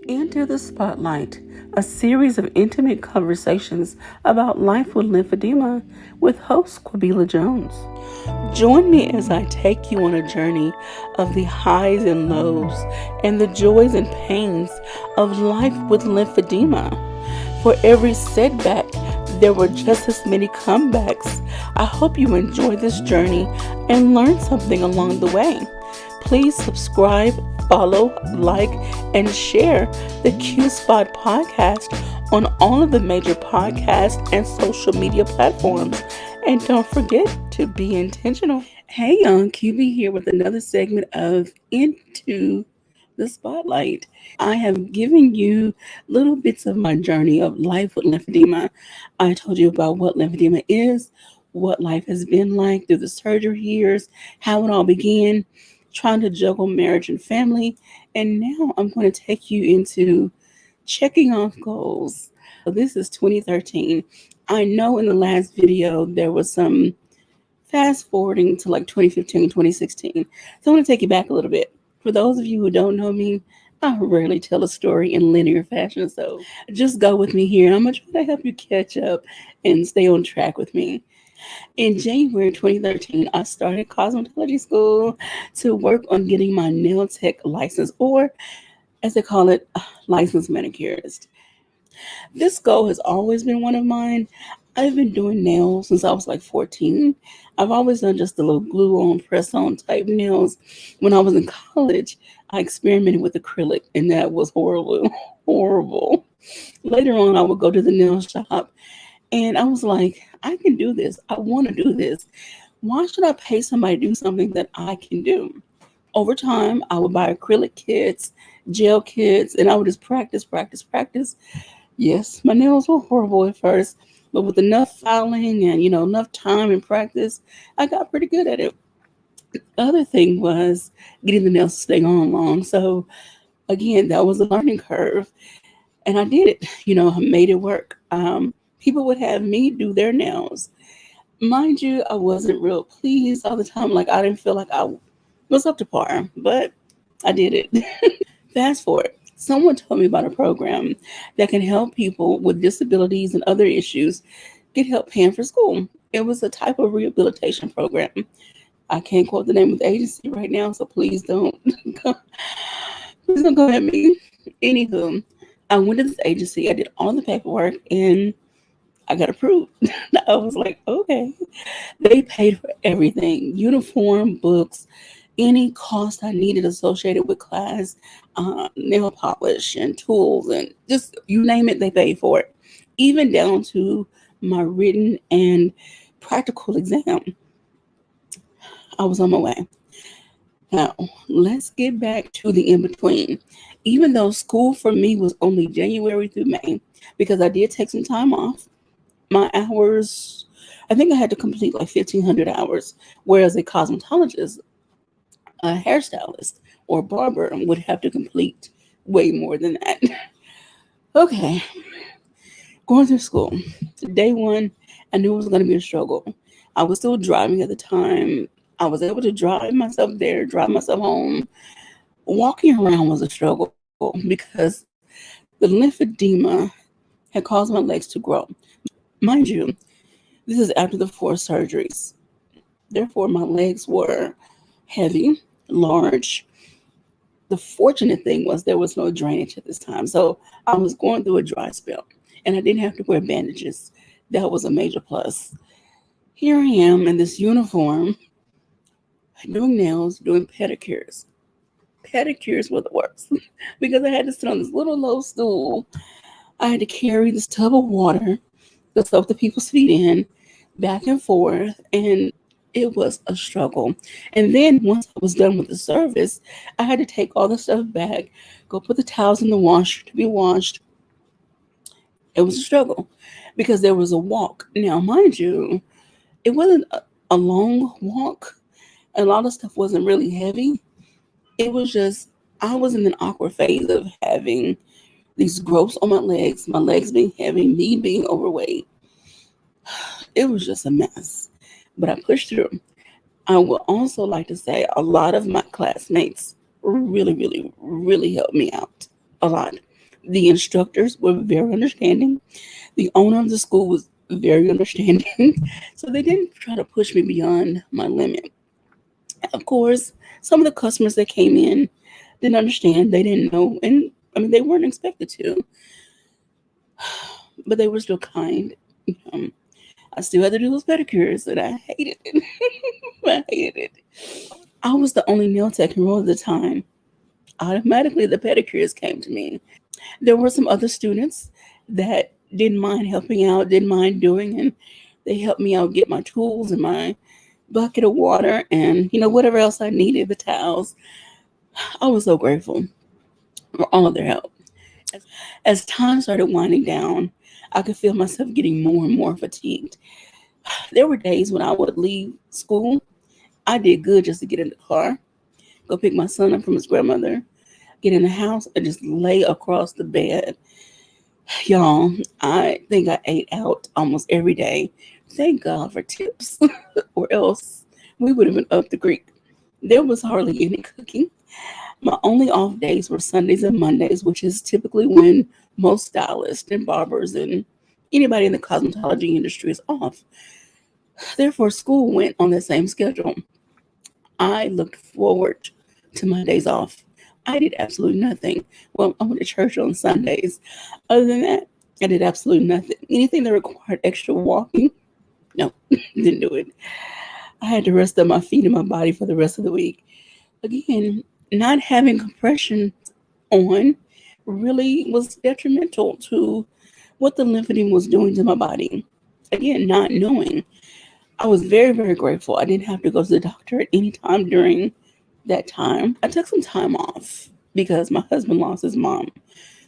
Enter the Spotlight, a series of intimate conversations about life with lymphedema with host Quabila Jones. Join me as I take you on a journey of the highs and lows and the joys and pains of life with lymphedema. For every setback, there were just as many comebacks. I hope you enjoy this journey and learn something along the way. Please subscribe, follow, like, and share the Q Spot podcast on all of the major podcast and social media platforms. And don't forget to be intentional. Hey, young QB here with another segment of Into the Spotlight. I have given you little bits of my journey of life with lymphedema. I told you about what lymphedema is, what life has been like through the surgery years, how it all began, trying to juggle marriage and family. And now I'm going to take you into checking off goals. So this is 2013. I know in the last video there was some fast forwarding to like 2015, 2016. So I want to take you back a little bit. For those of you who don't know me, I rarely tell a story in linear fashion. So just go with me here. I'm going to try to help you catch up and stay on track with me. In January 2013, I started cosmetology school to work on getting my nail tech license, or as they call it, licensed manicurist. This goal has always been one of mine. I've been doing nails since I was like 14. I've always done just the little glue on, press on type nails. When I was in college, I experimented with acrylic, and that was horrible, horrible. Later on, I would go to the nail shop, and I was like, I can do this. I want to do this. Why should I pay somebody to do something that I can do? Over time, I would buy acrylic kits, gel kits, and I would just practice, practice, practice. Yes, my nails were horrible at first, but with enough filing and enough time and practice, I got pretty good at it. The other thing was getting the nails to stay on long. So again, that was a learning curve, and I did it. I made it work. People would have me do their nails. Mind you, I wasn't real pleased all the time. Like I didn't feel like I was up to par, but I did it. Fast forward. Someone told me about a program that can help people with disabilities and other issues get help paying for school. It was a type of rehabilitation program. I can't quote the name of the agency right now, so please don't please don't go at me. Anywho, I went to this agency, I did all the paperwork, and I got approved. I was like, okay. They paid for everything: uniform, books, any cost I needed associated with class, nail polish and tools, and just you name it, they paid for it, even down to my written and practical exam. I was on my way. Now, let's get back to the in between. Even though school for me was only January through May, because I did take some time off, my hours, I think I had to complete like 1,500 hours, whereas a cosmetologist, a hairstylist, or barber would have to complete way more than that. Okay, going through school. Day one, I knew it was going to be a struggle. I was still driving at the time. I was able to drive myself there, drive myself home. Walking around was a struggle because the lymphedema had caused my legs to grow. Mind you, this is after the 4 surgeries. Therefore, my legs were heavy, large. The fortunate thing was there was no drainage at this time. So I was going through a dry spell and I didn't have to wear bandages. That was a major plus. Here I am in this uniform doing nails, doing pedicures. Pedicures were the worst because I had to sit on this little low stool. I had to carry this tub of water to soak the people's feet in, back and forth, and it was a struggle. And then once I was done with the service, I had to take all the stuff back, go put the towels in the washer to be washed. It was a struggle because there was a walk. Now, mind you, it wasn't a long walk. A lot of stuff wasn't really heavy. It was just, I was in an awkward phase of having these growths on my legs being heavy, me being overweight. It was just a mess. But I pushed through. I would also like to say a lot of my classmates really, really, really helped me out. A lot. The instructors were very understanding. The owner of the school was very understanding. So they didn't try to push me beyond my limit. Of course, some of the customers that came in didn't understand. They didn't know. And I mean, they weren't expected to, but they were still kind. Um, I still had to do those pedicures, and I hated it. I hated it. I was the only nail tech enrolled at the time. Automatically, the pedicures came to me. There were some other students that didn't mind helping out, didn't mind doing, and they helped me out get my tools and my bucket of water and whatever else I needed, the towels. I was so grateful for all of their help. As time started winding down, I could feel myself getting more and more fatigued. There were days when I would leave school. I did good just to get in the car, go pick my son up from his grandmother, get in the house, and just lay across the bed. Y'all, I think I ate out almost every day. Thank God for tips, or else we would have been up the creek. There was hardly any cooking. My only off days were Sundays and Mondays, which is typically when most stylists and barbers and anybody in the cosmetology industry is off. Therefore, school went on the same schedule. I looked forward to my days off. I did absolutely nothing. Well, I went to church on Sundays. Other than that, I did absolutely nothing. Anything that required extra walking, no, didn't do it. I had to rest up my feet and my body for the rest of the week. Again, not having compression on really was detrimental to what the lymphedema was doing to my body. Again, not knowing. I was very, very grateful. I didn't have to go to the doctor at any time during that time. I took some time off because my husband lost his mom.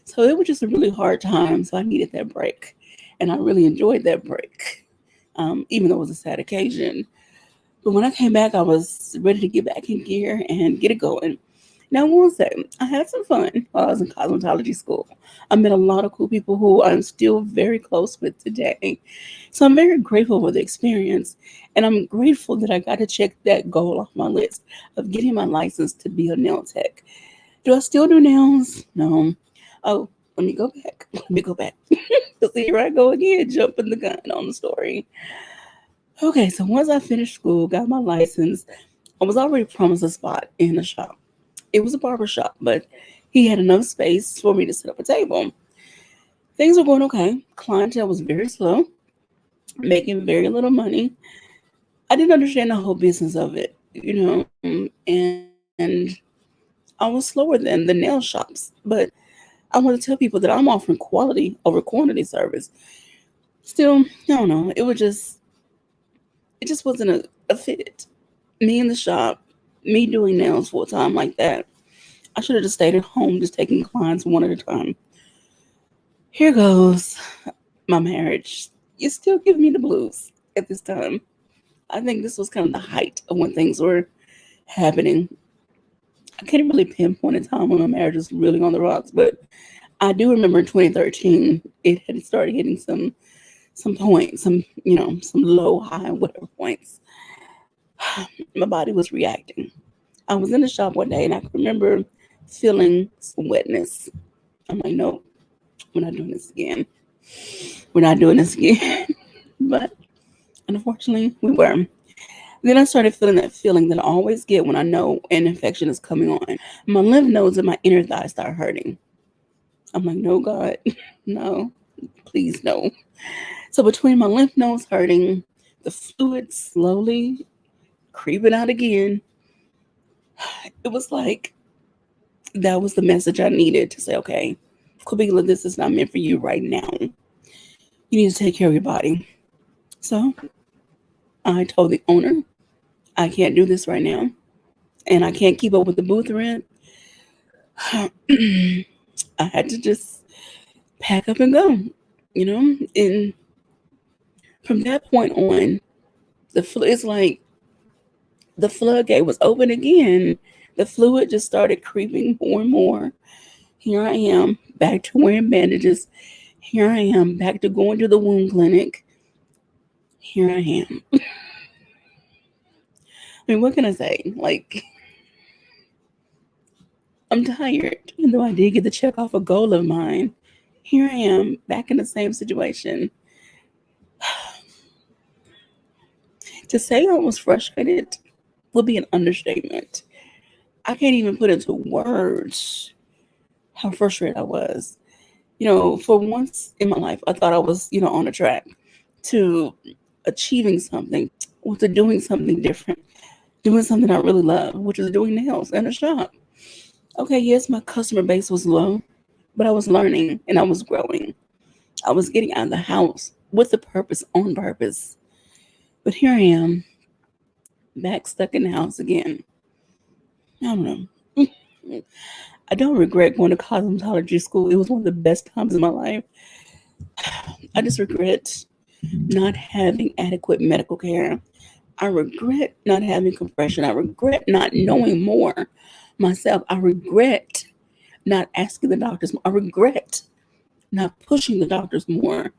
So it was just a really hard time. So I needed that break. And I really enjoyed that break, even though it was a sad occasion. But when I came back, I was ready to get back in gear and get it going. Now, I will say, I had some fun while I was in cosmetology school. I met a lot of cool people who I'm still very close with today. So I'm very grateful for the experience. And I'm grateful that I got to check that goal off my list of getting my license to be a nail tech. Do I still do nails? No. Oh, let me go back. Let me go back. So here I go again, jumping the gun on the story. Okay, so once I finished school, got my license, I was already promised a spot in a shop. It was a barber shop, but he had enough space for me to set up a table. Things were going okay. Clientele was very slow, making very little money. I didn't understand the whole business of it, and I was slower than the nail shops. But I want to tell people that I'm offering quality over quantity service. Still, I don't know. It just wasn't a fit. Me in the shop, me doing nails full time like that. I should have just stayed at home, just taking clients one at a time. Here goes my marriage. You still give me the blues at this time. I think this was kind of the height of when things were happening. I can't really pinpoint a time when my marriage was really on the rocks, but I do remember in 2013 it had started hitting some points, some low, high, whatever points. My body was reacting. I was in the shop one day and I can remember feeling some wetness. I'm like, no, we're not doing this again. We're not doing this again. But unfortunately, we were. Then I started feeling that feeling that I always get when I know an infection is coming on. My lymph nodes and my inner thighs start hurting. I'm like, no, God, no, please, no. So between my lymph nodes hurting, the fluid slowly creeping out again, it was like that was the message I needed to say, okay, Kabila, this is not meant for you right now. You need to take care of your body. So I told the owner, I can't do this right now. And I can't keep up with the booth rent. I had to just pack up and go, And from that point on, it's like the floodgate was open again. The fluid just started creeping more and more. Here I am, back to wearing bandages. Here I am, back to going to the wound clinic. Here I am. I mean, what can I say? Like, I'm tired. Even though I did get to check off a goal of mine, here I am back in the same situation. To say I was frustrated would be an understatement. I can't even put into words how frustrated I was. For once in my life, I thought I was, on a track to achieving something or to doing something different, doing something I really love, which is doing nails in a shop. Okay, yes, my customer base was low, but I was learning and I was growing. I was getting out of the house with a purpose, on purpose. But here I am, back stuck in the house again. I don't know. I don't regret going to cosmetology school. It was one of the best times in my life. I just regret not having adequate medical care. I regret not having compression. I regret not knowing more myself. I regret not asking the doctors more. I regret not pushing the doctors more.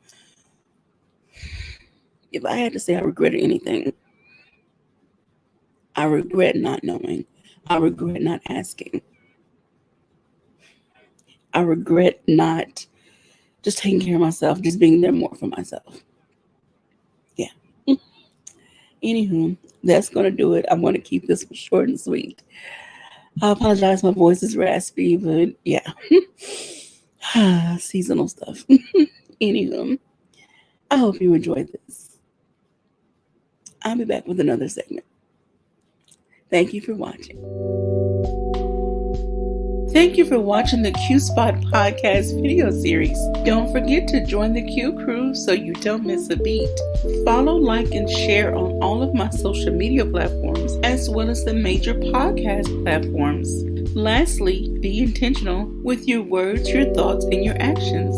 If I had to say I regretted anything, I regret not knowing. I regret not asking. I regret not just taking care of myself, just being there more for myself. Yeah. Anywho, that's going to do it. I'm going to keep this one short and sweet. I apologize, my voice is raspy, but yeah. Seasonal stuff. Anywho, I hope you enjoyed this. I'll be back with another segment. Thank you for watching. Thank you for watching the Q Spot podcast video series. Don't forget to join the Q crew so you don't miss a beat. Follow, like, and share on all of my social media platforms, as well as the major podcast platforms. Lastly, be intentional with your words, your thoughts, and your actions.